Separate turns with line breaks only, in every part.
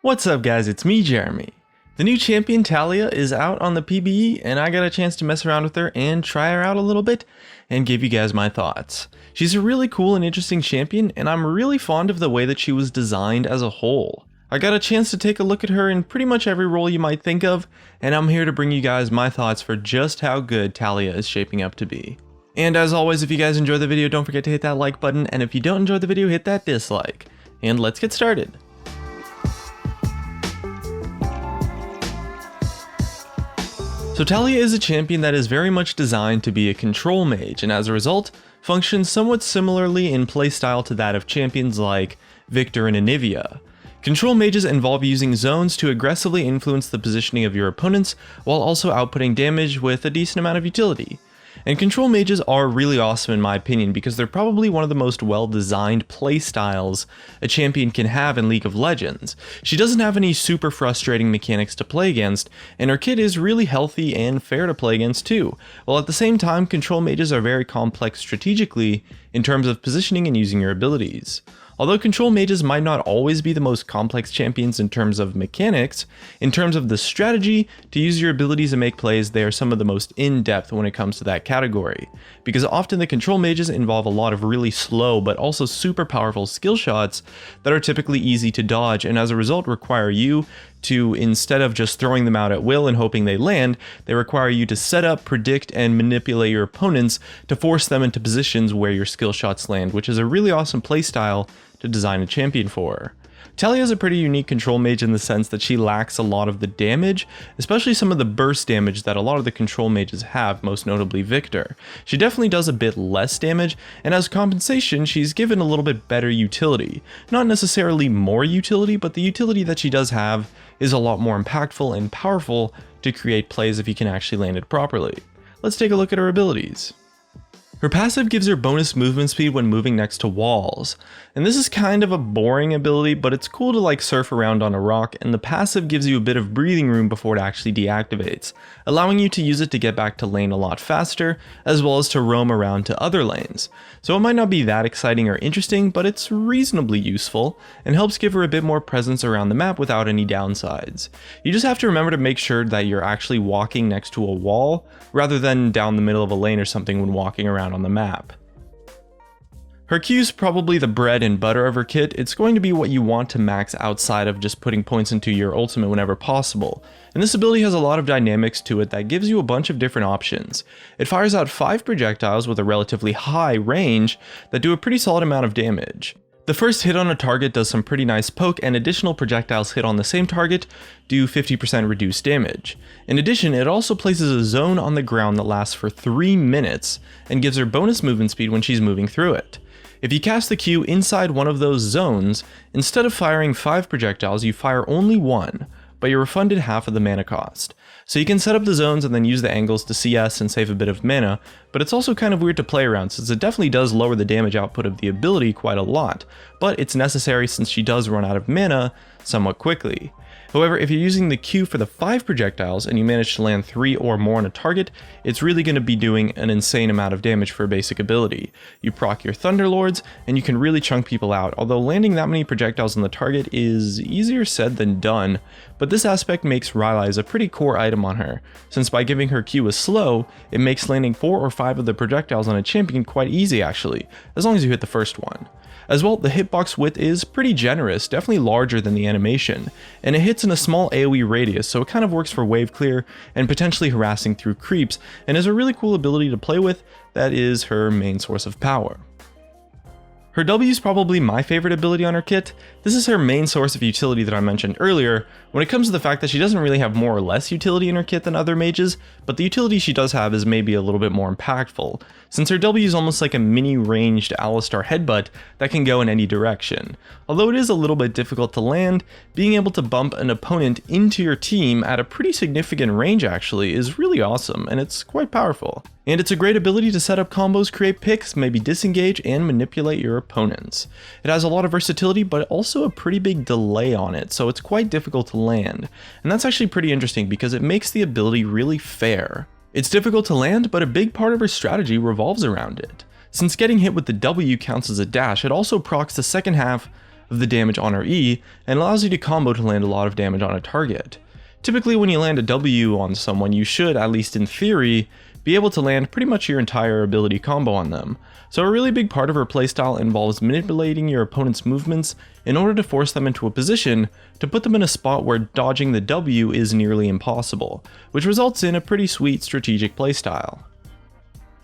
What's up guys, it's me Jeremy. The new champion Taliyah is out on the PBE and I got a chance to mess around with her and try her out a little bit and give you guys my thoughts. She's a really cool and interesting champion and I'm really fond of the way that she was designed as a whole. I got a chance to take a look at her in pretty much every role you might think of, and I'm here to bring you guys my thoughts for just how good Taliyah is shaping up to be. And as always, if you guys enjoyed the video, don't forget to hit that like button, and if you don't enjoy the video, hit that dislike. And let's get started. So Taliyah is a champion that is very much designed to be a control mage, and as a result, functions somewhat similarly in playstyle to that of champions like Victor and Anivia. Control mages involve using zones to aggressively influence the positioning of your opponents, while also outputting damage with a decent amount of utility. And control mages are really awesome in my opinion because they're probably one of the most well-designed playstyles a champion can have in League of Legends. She doesn't have any super frustrating mechanics to play against, and her kit is really healthy and fair to play against too, while at the same time control mages are very complex strategically in terms of positioning and using your abilities. Although control mages might not always be the most complex champions in terms of mechanics, in terms of the strategy to use your abilities and make plays, they are some of the most in-depth when it comes to that category. Because often the control mages involve a lot of really slow but also super powerful skill shots that are typically easy to dodge and as a result require you to, instead of just throwing them out at will and hoping they land, they require you to set up, predict, and manipulate your opponents to force them into positions where your skill shots land, which is a really awesome playstyle to design a champion for. Taliyah is a pretty unique control mage in the sense that she lacks a lot of the damage, especially some of the burst damage that a lot of the control mages have, most notably Victor. She definitely does a bit less damage, and as compensation, she's given a little bit better utility. Not necessarily more utility, but the utility that she does have is a lot more impactful and powerful to create plays if you can actually land it properly. Let's take a look at her abilities. Her passive gives her bonus movement speed when moving next to walls, and this is kind of a boring ability, but it's cool to like surf around on a rock, and the passive gives you a bit of breathing room before it actually deactivates, allowing you to use it to get back to lane a lot faster, as well as to roam around to other lanes. So it might not be that exciting or interesting, but it's reasonably useful, and helps give her a bit more presence around the map without any downsides. You just have to remember to make sure that you're actually walking next to a wall, rather than down the middle of a lane or something when walking around on the map. Her Q is probably the bread and butter of her kit. It's going to be what you want to max outside of just putting points into your ultimate whenever possible. And this ability has a lot of dynamics to it that gives you a bunch of different options. It fires out 5 projectiles with a relatively high range that do a pretty solid amount of damage. The first hit on a target does some pretty nice poke, and additional projectiles hit on the same target do 50% reduced damage. In addition, it also places a zone on the ground that lasts for 3 minutes and gives her bonus movement speed when she's moving through it. If you cast the Q inside one of those zones, instead of firing 5 projectiles, you fire only 1, but you're refunded half of the mana cost. So you can set up the zones and then use the angles to CS and save a bit of mana, but it's also kind of weird to play around since it definitely does lower the damage output of the ability quite a lot, but it's necessary since she does run out of mana somewhat quickly. However, if you're using the Q for the 5 projectiles and you manage to land 3 or more on a target, it's really going to be doing an insane amount of damage for a basic ability. You proc your Thunderlords and you can really chunk people out, although landing that many projectiles on the target is easier said than done, but this aspect makes Rylai's a pretty core item on her, since by giving her Q a slow, it makes landing 4 or 5 of the projectiles on a champion quite easy actually, as long as you hit the first one. As well, the hitbox width is pretty generous, definitely larger than the animation, and it hits in a small AoE radius, so it kind of works for wave clear and potentially harassing through creeps, and is a really cool ability to play with that is her main source of power. Her W is probably my favorite ability on her kit. This is her main source of utility that I mentioned earlier, when it comes to the fact that she doesn't really have more or less utility in her kit than other mages, but the utility she does have is maybe a little bit more impactful, since her W is almost like a mini ranged Alistar headbutt that can go in any direction. Although it is a little bit difficult to land, being able to bump an opponent into your team at a pretty significant range actually is really awesome, and it's quite powerful. And it's a great ability to set up combos, create picks, maybe disengage, and manipulate your opponents. It has a lot of versatility, but also a pretty big delay on it, so it's quite difficult to land. And that's actually pretty interesting because it makes the ability really fair. It's difficult to land, but a big part of her strategy revolves around it. Since getting hit with the W counts as a dash, it also procs the second half of the damage on her E and allows you to combo to land a lot of damage on a target. Typically when you land a W on someone, you should, at least in theory, be able to land pretty much your entire ability combo on them. So a really big part of her playstyle involves manipulating your opponent's movements in order to force them into a position to put them in a spot where dodging the W is nearly impossible, which results in a pretty sweet strategic playstyle.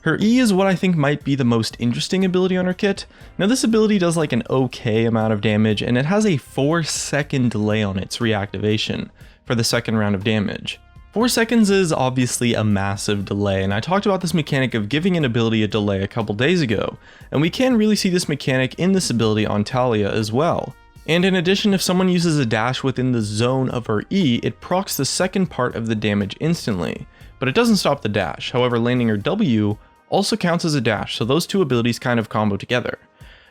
Her E is what I think might be the most interesting ability on her kit. Now this ability does like an okay amount of damage, and it has a 4-second delay on its reactivation for the second round of damage. 4 seconds is obviously a massive delay, and I talked about this mechanic of giving an ability a delay a couple days ago, and we can really see this mechanic in this ability on Taliyah as well. And in addition, if someone uses a dash within the zone of her E, it procs the second part of the damage instantly, but it doesn't stop the dash. However, landing her W also counts as a dash, so those two abilities kind of combo together.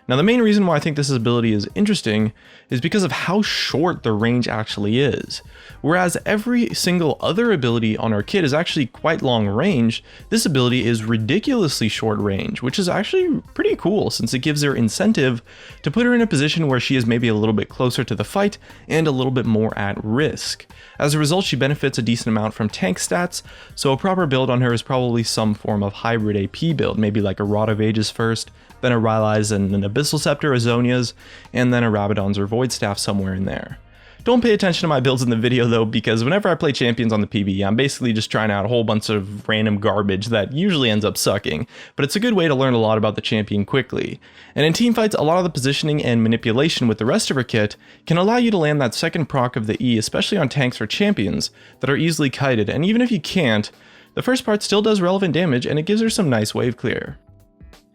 Now the main reason why I think this ability is interesting is because of how short the range actually is. Whereas every single other ability on our kit is actually quite long range, this ability is ridiculously short range, which is actually pretty cool since it gives her incentive to put her in a position where she is maybe a little bit closer to the fight and a little bit more at risk. As a result, she benefits a decent amount from tank stats, so a proper build on her is probably some form of hybrid AP build, maybe like a Rod of Ages first, then a Rylai's and an Abyssal Scepter, a Zhonya's, and then a Rabadon's or Void Staff somewhere in there. Don't pay attention to my builds in the video though, because whenever I play champions on the PvE, I'm basically just trying out a whole bunch of random garbage that usually ends up sucking, but it's a good way to learn a lot about the champion quickly. And in teamfights, a lot of the positioning and manipulation with the rest of her kit can allow you to land that second proc of the E, especially on tanks or champions that are easily kited, and even if you can't, the first part still does relevant damage and it gives her some nice wave clear.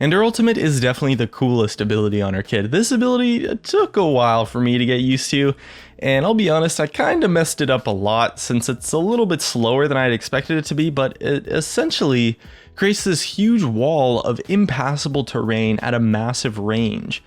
And her ultimate is definitely the coolest ability on her kit. This ability took a while for me to get used to, and I'll be honest, I kinda messed it up a lot since it's a little bit slower than I'd expected it to be, but it essentially creates this huge wall of impassable terrain at a massive range.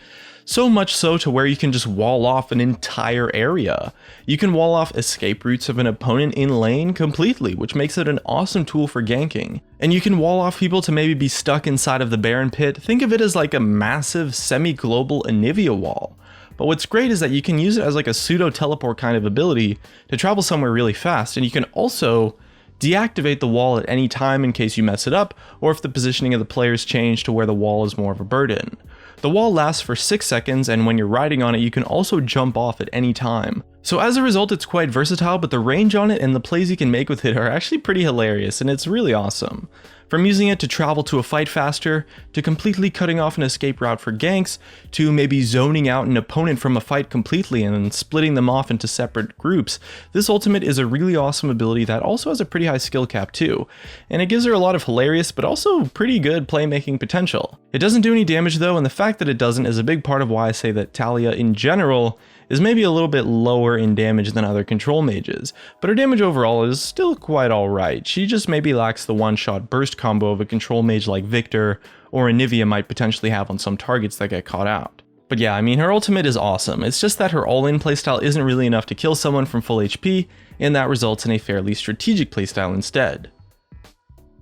So much so to where you can just wall off an entire area. You can wall off escape routes of an opponent in lane completely, which makes it an awesome tool for ganking. And you can wall off people to maybe be stuck inside of the Baron Pit. Think of it as like a massive semi-global Anivia wall. But what's great is that you can use it as like a pseudo teleport kind of ability to travel somewhere really fast, and you can also deactivate the wall at any time in case you mess it up, or if the positioning of the players change to where the wall is more of a burden. The wall lasts for 6 seconds, and when you're riding on it, you can also jump off at any time. So as a result, it's quite versatile, but the range on it and the plays you can make with it are actually pretty hilarious, and it's really awesome. From using it to travel to a fight faster, to completely cutting off an escape route for ganks, to maybe zoning out an opponent from a fight completely and then splitting them off into separate groups, this ultimate is a really awesome ability that also has a pretty high skill cap too, and it gives her a lot of hilarious but also pretty good playmaking potential. It doesn't do any damage though, and the fact that it doesn't is a big part of why I say that Taliyah in general is maybe a little bit lower in damage than other control mages, but her damage overall is still quite alright. She just maybe lacks the one-shot burst combo of a control mage like Victor or Anivia might potentially have on some targets that get caught out. But yeah, I mean, her ultimate is awesome. It's just that her all-in playstyle isn't really enough to kill someone from full HP, and that results in a fairly strategic playstyle instead.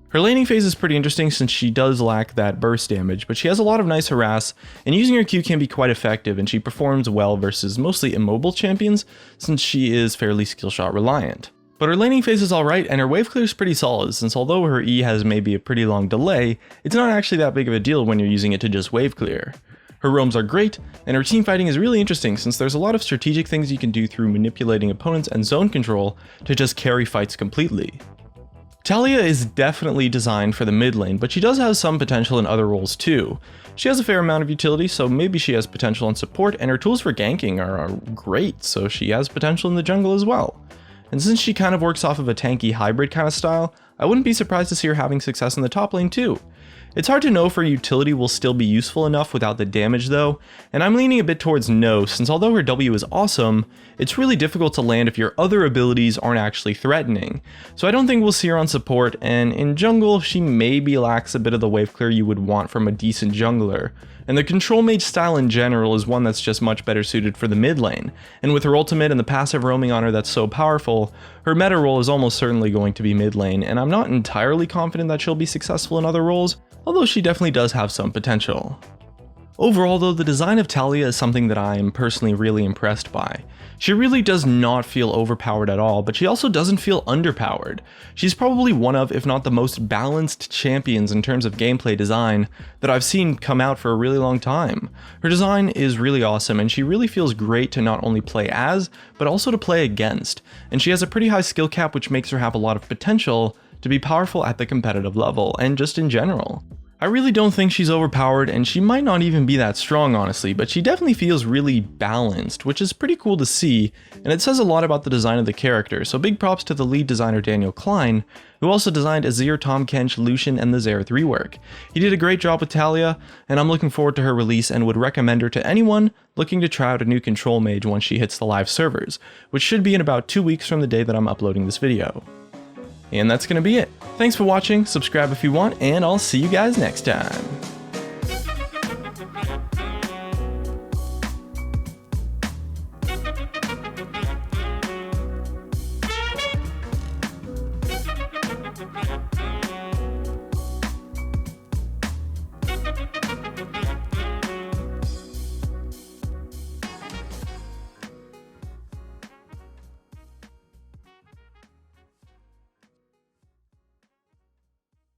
Her laning phase is pretty interesting since she does lack that burst damage, but she has a lot of nice harass, and using her Q can be quite effective, and she performs well versus mostly immobile champions since she is fairly skillshot reliant. But her laning phase is alright, and her wave clear is pretty solid since although her E has maybe a pretty long delay, it's not actually that big of a deal when you're using it to just wave clear. Her roams are great, and her team fighting is really interesting since there's a lot of strategic things you can do through manipulating opponents and zone control to just carry fights completely. Taliyah is definitely designed for the mid lane, but she does have some potential in other roles too. She has a fair amount of utility, so maybe she has potential in support, and her tools for ganking are great, so she has potential in the jungle as well. And since she kind of works off of a tanky hybrid kind of style, I wouldn't be surprised to see her having success in the top lane too. It's hard to know if her utility will still be useful enough without the damage though, and I'm leaning a bit towards no, since although her W is awesome, it's really difficult to land if your other abilities aren't actually threatening. So I don't think we'll see her on support, and in jungle, she maybe lacks a bit of the wave clear you would want from a decent jungler. And the control mage style in general is one that's just much better suited for the mid lane, and with her ultimate and the passive roaming on her that's so powerful, her meta role is almost certainly going to be mid lane, and I'm not entirely confident that she'll be successful in other roles, although she definitely does have some potential. Overall though, the design of Taliyah is something that I am personally really impressed by. She really does not feel overpowered at all, but she also doesn't feel underpowered. She's probably one of, if not the most balanced champions in terms of gameplay design that I've seen come out for a really long time. Her design is really awesome, and she really feels great to not only play as, but also to play against. And she has a pretty high skill cap, which makes her have a lot of potential to be powerful at the competitive level, and just in general. I really don't think she's overpowered, and she might not even be that strong honestly, but she definitely feels really balanced, which is pretty cool to see, and it says a lot about the design of the character, so big props to the lead designer Daniel Klein, who also designed Azir, Tahm Kench, Lucian, and the Xerath rework. He did a great job with Taliyah, and I'm looking forward to her release and would recommend her to anyone looking to try out a new control mage once she hits the live servers, which should be in about 2 weeks from the day that I'm uploading this video. And that's going to be it. Thanks for watching, subscribe if you want, and I'll see you guys next time.